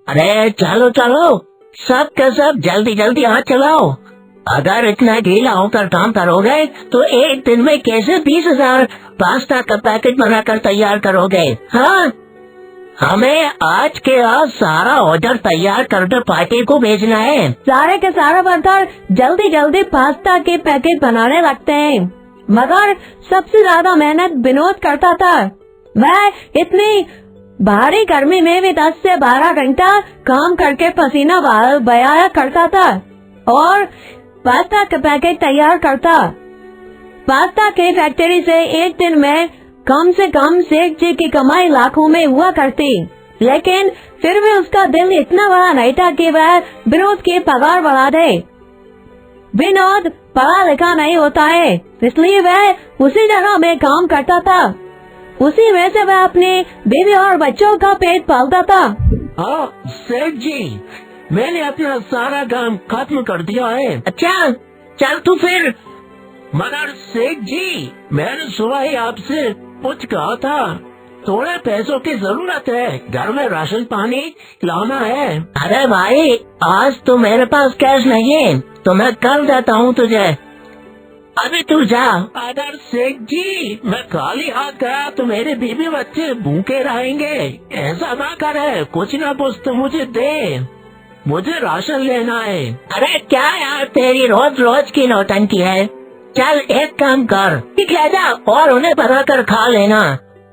अरे चलो चलो, सब का सब जल्दी जल्दी हाथ चलाओ। अगर इतना ढीला होकर काम करोगे तो एक दिन में कैसे 20,000 पास्ता का पैकेट बनाकर तैयार करोगे? हाँ, हमें आज के आज सारा ऑर्डर तैयार करके पार्टी को भेजना है। सारे के सारे वर्कर जल्दी जल्दी पास्ता के पैकेट बनाने लगते हैं, मगर सबसे ज्यादा मेहनत विनोद करता था। वह इतनी भारी गर्मी में भी 10 से 12 घंटा काम करके पसीना बहाया करता था और पास्ता का पैकेट तैयार करता। पास्ता की फैक्ट्री से एक दिन में कम से कम सेठ जी की कमाई लाखों में हुआ करती, लेकिन फिर भी उसका दिल इतना बड़ा नहीं था कि वह विनोद की पगार बढ़ा दे। विनोद पढ़ा लिखा नहीं होता है, इसलिए वह उसी जगह में काम करता था। उसी में से वह अपने बीवी और बच्चों का पेट पालता था। हाँ सेठ जी, मैंने अपना सारा काम खत्म कर दिया है। अच्छा चल तू फिर। मगर सेठ जी, मैंने सुबह ही आपसे कुछ कहा था, थोड़े पैसों की जरूरत है, घर में राशन पानी लाना है। अरे भाई, आज तो मेरे पास कैश नहीं है, तो मैं कल देता हूँ तुझे, अभी तू जा। अगर सेठ जी मैं खाली हाथ गया तो मेरे बीवी बच्चे भूखे रहेंगे। ऐसा ना करे, कुछ ना कुछ तो मुझे दे, मुझे राशन लेना है। अरे क्या यार, तेरी रोज रोज की नौटंकी है। चल एक काम कर, ठीक ले जा और उन्हें बना कर खा लेना,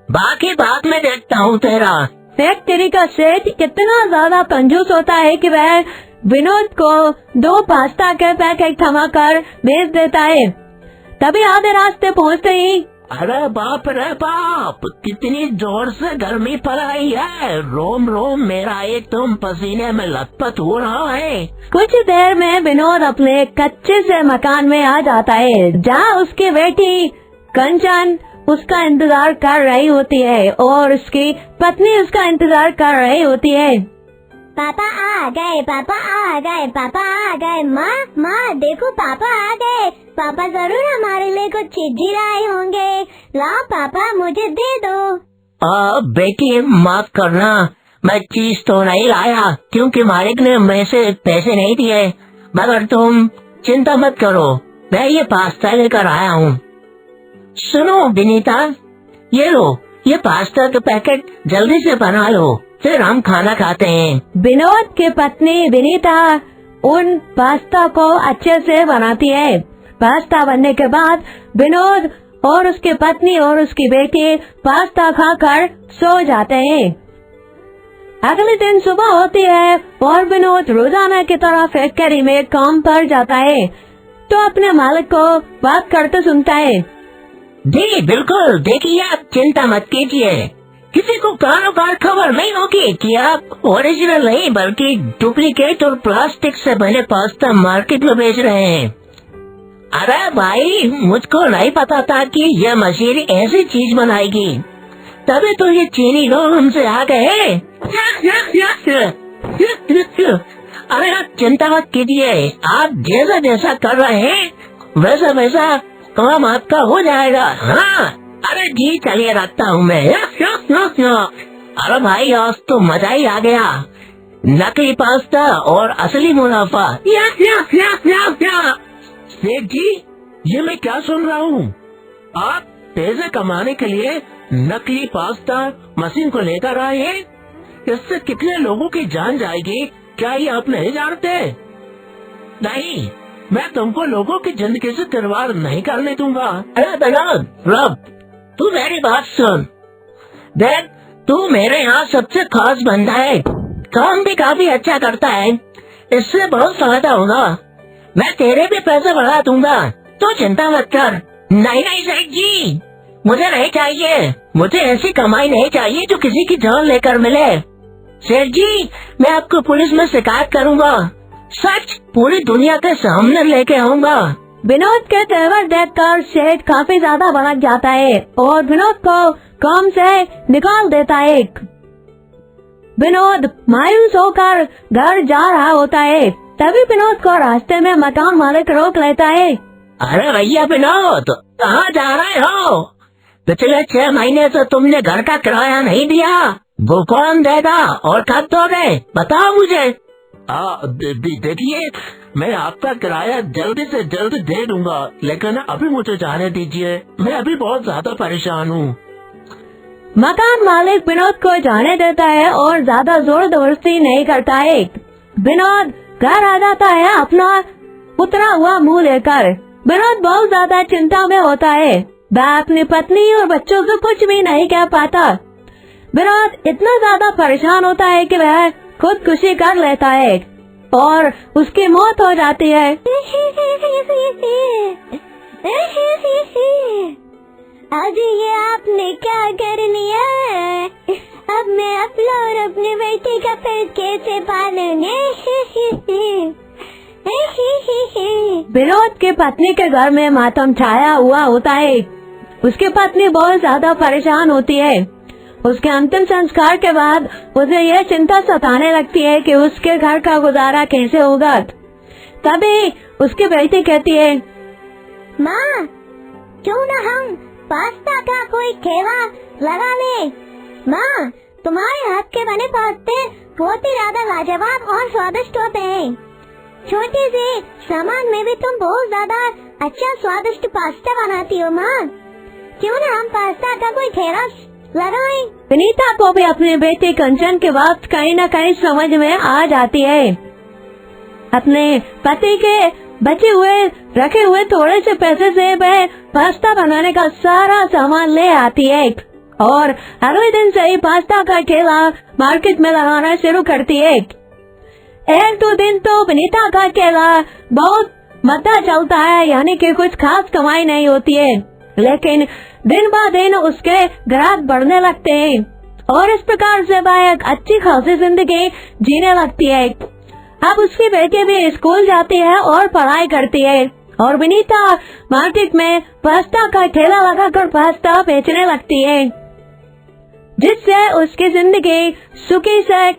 बाकी बाद में देखता हूँ तेरा। फैक्ट्री का सेठ कितना ज्यादा कंजूस होता है कि वह विनोद को 2 पास्ता के पैकेट थमा कर भेज देता है। तभी आधे रास्ते पहुँचते ही, अरे बाप रे बाप, कितनी जोर से गर्मी पड़ रही है, रोम रोम मेरा एकदम पसीने में लथपथ हो रहा है। कुछ देर में विनोद अपने कच्चे से मकान में आ जाता है, जहाँ उसकी बेटी कंचन उसका इंतजार कर रही होती है और उसकी पत्नी उसका इंतजार कर रही होती है। पापा आ गए, पापा आ गए, पापा आ गए। माँ माँ देखो पापा आ गए। पापा जरूर हमारे लिए कुछ चीज लाए होंगे। लाओ पापा, मुझे दे दो। बेटी माफ करना, मैं चीज तो नहीं लाया क्योंकि मालिक ने मेरे से पैसे नहीं दिए, मगर तुम चिंता मत करो, मैं ये पास्ता लेकर आया हूँ। सुनो विनीता, ये लो, ये पास्ता के पैकेट जल्दी से बना लो, फिर हम खाना खाते हैं। विनोद की पत्नी विनीता उन पास्ता को अच्छे से बनाती है। पास्ता बनने के बाद विनोद और उसकी पत्नी और उसकी बेटी पास्ता खाकर सो जाते हैं। अगले दिन सुबह होती है और विनोद रोजाना की तरह फैक्ट्री में काम पर जाता है, तो अपने मालिक को बात करते सुनता है। जी बिल्कुल, देखिए आप चिंता मत कीजिए, किसी को कानों कार खबर नहीं होगी कि आप ओरिजिनल नहीं बल्कि डुप्लीकेट और प्लास्टिक से बने पास्ता मार्केट में बेच रहे हैं। अरे भाई, मुझको नहीं पता था कि यह मशीन ऐसी चीज बनाएगी, तभी तो ये चीनी लोग हमसे आ गए। अरे आप चिंता मत कीजिए, आप जैसा जैसा कर रहे हैं वैसा वैसा काम आपका हो जाएगा। हाँ, अरे जी चलिए रखता हूँ मैं। अरे भाई, आज तो मजा ही आ गया, नकली पास्ता और असली मुनाफा। सेठ जी, ये मैं क्या सुन रहा हूँ, आप पैसे कमाने के लिए नकली पास्ता मशीन को लेकर आए हैं, इससे कितने लोगों की जान जाएगी, क्या ये आप नहीं जानते? नहीं, मैं तुमको लोगों की जिंदगी से खिलवाड़ नहीं करने दूंगा। अरे विनोद, रब, तू मेरी बात सुन, देख तू मेरे यहाँ सबसे खास बंदा है, काम भी काफी अच्छा करता है, इससे बहुत फायदा होगा, मैं तेरे भी पैसे बढ़ा दूंगा, तो चिंता मत कर। नहीं नहीं सेठ जी, मुझे नहीं चाहिए, मुझे ऐसी कमाई नहीं चाहिए जो किसी की जान लेकर मिले। सेठ जी, मैं आपको पुलिस में शिकायत करूंगा, सच पूरी दुनिया के सामने लेके आऊंगा। विनोद के तेवर देखकर सेठ काफी ज्यादा भड़क जाता है और विनोद को काम से निकाल देता है। विनोद मायूस होकर घर जा रहा होता है, तभी विनोद को रास्ते में मकान मालिक रोक लेता है। अरे भैया विनोद, कहाँ जा रहे हो? पिछले 6 महीने से तुमने घर का किराया नहीं दिया, वो कौन देगा और कब दोगे, बताओ मुझे। देखिए, मैं आपका किराया जल्दी से जल्द दे दूंगा, लेकिन अभी मुझे जाने दीजिए, मैं अभी बहुत ज्यादा परेशान हूँ। मकान मालिक विनोद को जाने देता है और ज्यादा जोर जबरदस्ती नहीं करता है। विनोद घर आ जाता है अपना उतरा हुआ मुंह लेकर। विनोद बहुत ज्यादा चिंता में होता है। वह अपनी पत्नी और बच्चों को कुछ भी नहीं कह पाता। विनोद इतना ज्यादा परेशान होता है कि वह खुदकुशी कर लेता है और उसकी मौत हो जाती है। आज ये आपने क्या कर लिया? अब मैं अपना और अपने बेटे का पेट कैसे पालूंगी? विनोद की पत्नी के घर में मातम छाया हुआ होता है। उसकी पत्नी बहुत ज्यादा परेशान होती है। उसके अंतिम संस्कार के बाद उसे यह चिंता सताने लगती है कि उसके घर का गुजारा कैसे होगा। तभी उसकी बेटी कहती है, माँ, क्यों न हम पास्ता का कोई ठेला लगा ले? माँ, तुम्हारे हाथ के बने पास्ते बहुत ही ज्यादा लाजवाब और स्वादिष्ट होते हैं। छोटे से सामान में भी तुम बहुत ज्यादा अच्छा स्वादिष्ट पास्ता बनाती हो। माँ, क्यों न हम पास्ता का कोई ठेला लगाएं? विनीता को भी अपने बेटे कंचन के बात कहीं न कहीं समझ में आ जाती है। अपने पति के बचे हुए रखे हुए थोड़े से पैसे से वह पास्ता बनाने का सारा सामान ले आती है और अगले दिन से ही पास्ता का ठेला मार्केट में लगाना शुरू करती है। एक दो दिन तो विनीता का ठेला बहुत मद्दा चलता है, यानी कि कुछ खास कमाई नहीं होती है, लेकिन दिन ब दिन उसके ग्राहक बढ़ने लगते हैं और इस प्रकार से वह एक अच्छी खासी जिंदगी जीने लगती है। अब उसकी बेटी भी स्कूल जाती है और पढ़ाई करती है और विनीता मार्केट में पास्ता का ठेला लगाकर पास्ता बेचने लगती है, जिससे उसकी जिंदगी सुखी से